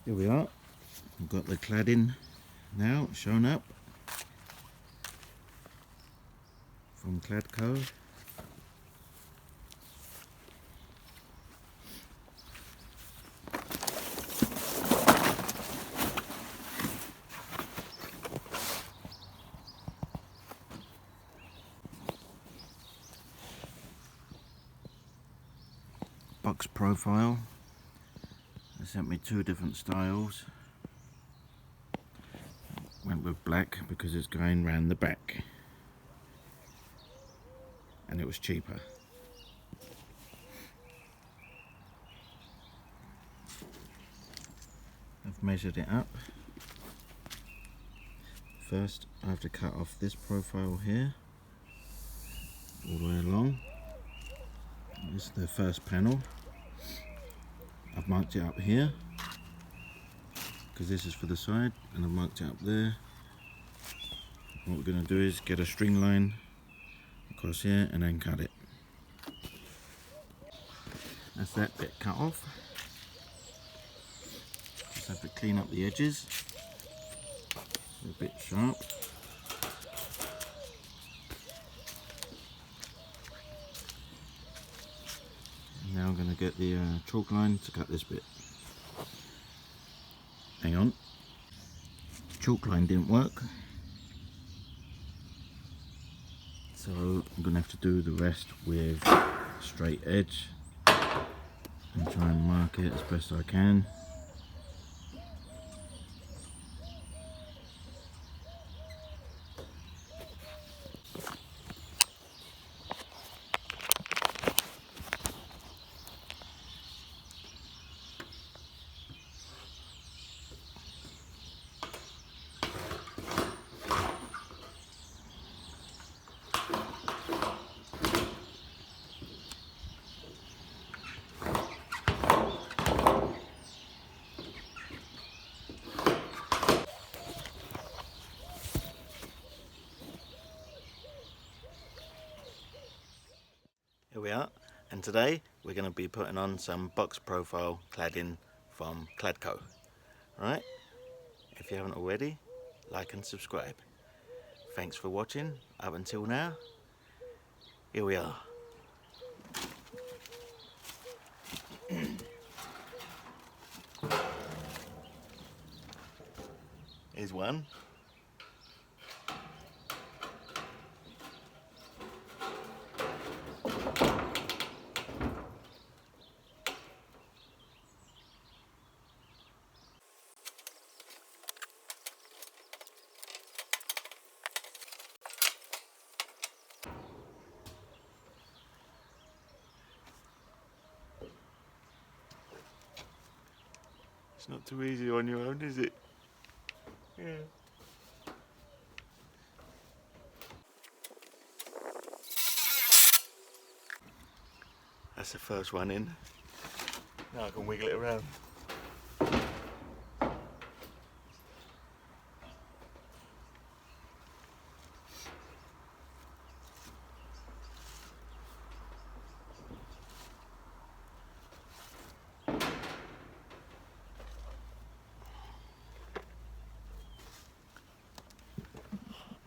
Here we are, we've got the cladding now shown up from Cladco. Box profile. They sent me two different styles. Went with black because it's going round the back and it was cheaper. I've measured it up. First I have to cut off this profile here all the way along. This is the first panel. I've marked it up here because this is for the side, and I've marked it up there. What we're going to do is get a string line across here and then cut it. That's that bit cut off. Just have to clean up the edges. They're a bit sharp. Now I'm going to get the chalk line to cut this bit. Hang on. Chalk line didn't work, so I'm going to have to do the rest with straight edge and try and mark it as best I can. Here we are, and today we're going to be putting on some box profile cladding from Cladco. Alright, if you haven't already, like and subscribe. Thanks for watching up until now. Here we are. Here's one. It's not too easy on your own, is it? Yeah. That's the first one in. Now I can wiggle it around.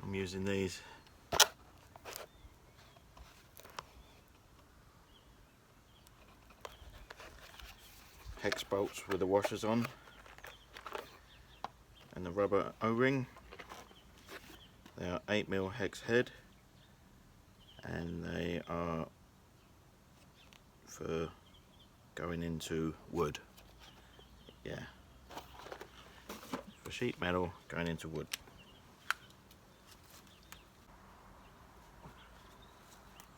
I'm using these hex bolts with the washers on and the rubber O-ring. They are 8mm hex head and they are for going into wood. Yeah, for sheet metal going into wood.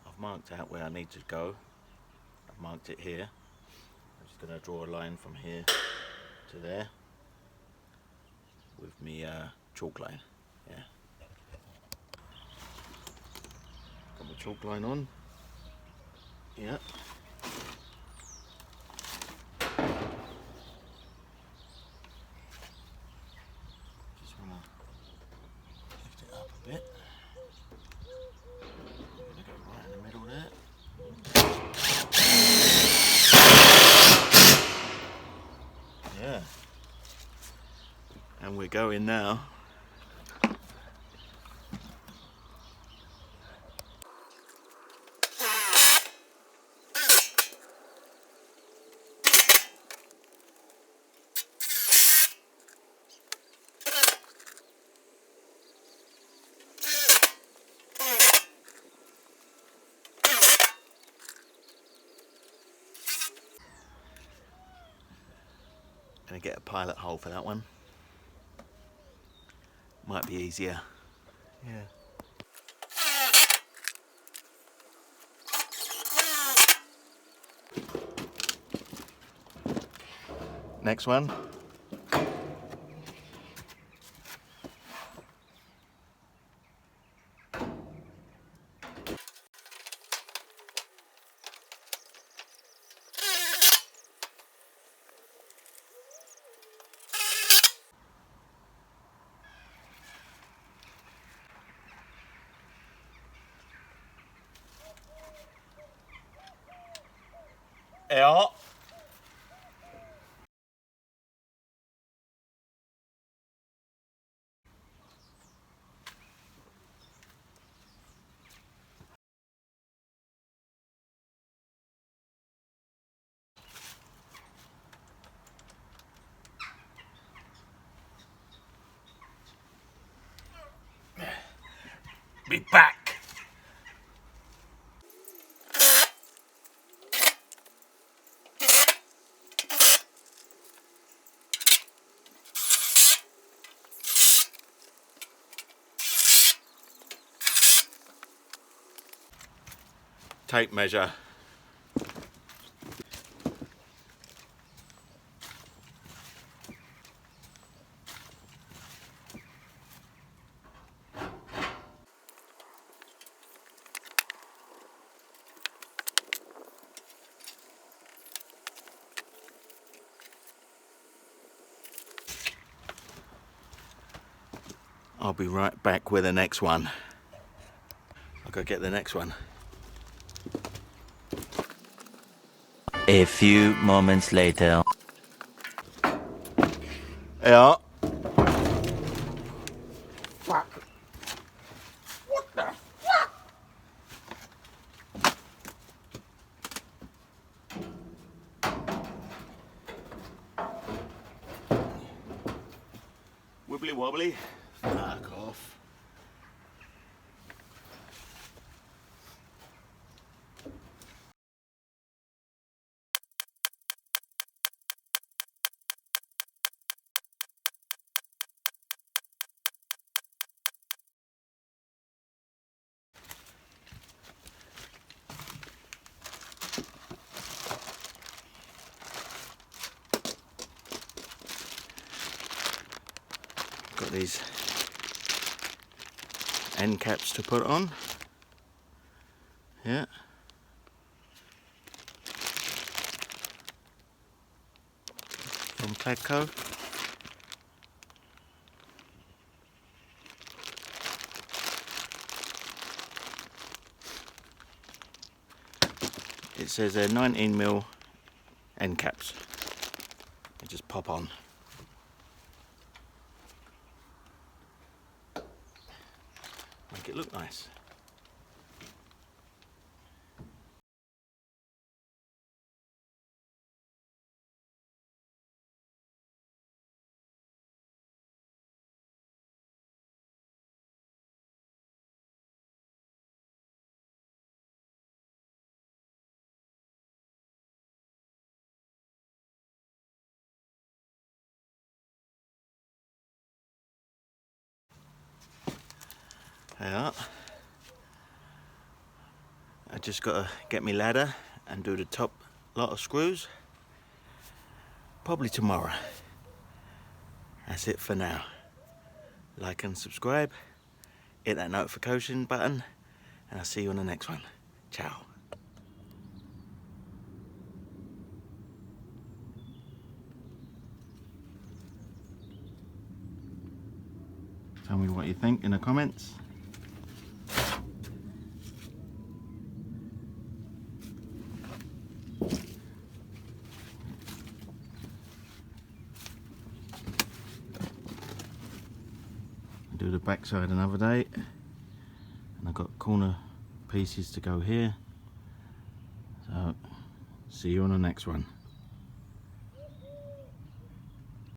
I've marked out where I need to go. I've marked it here. I'm just going to draw a line from here to there with me chalk line. Yeah. Got my chalk line on. Yeah. Just want to lift it up a bit. I'm going to go right in the middle there. Yeah. And we're going now. Gonna get a pilot hole for that one. Might be easier. Yeah. Next one. Yeah. Be back. Tape measure. I'll be right back with the next one. I'll go get the next one. A few moments later. Yeah. Fuck. What the fuck? Wibbly wobbly. Fuck off. Got these end caps to put on. Yeah. From Cladco. It says they're 19mm end caps. They just pop on. Make it look nice. Yeah. I just gotta get me ladder and do the top lot of screws. Probably tomorrow. That's it for now. Like and subscribe, hit that notification button, and I'll see you on the next one. Ciao. Tell me what you think in the comments. do the backside another day. And I've got corner pieces to go here. So see you on the next one.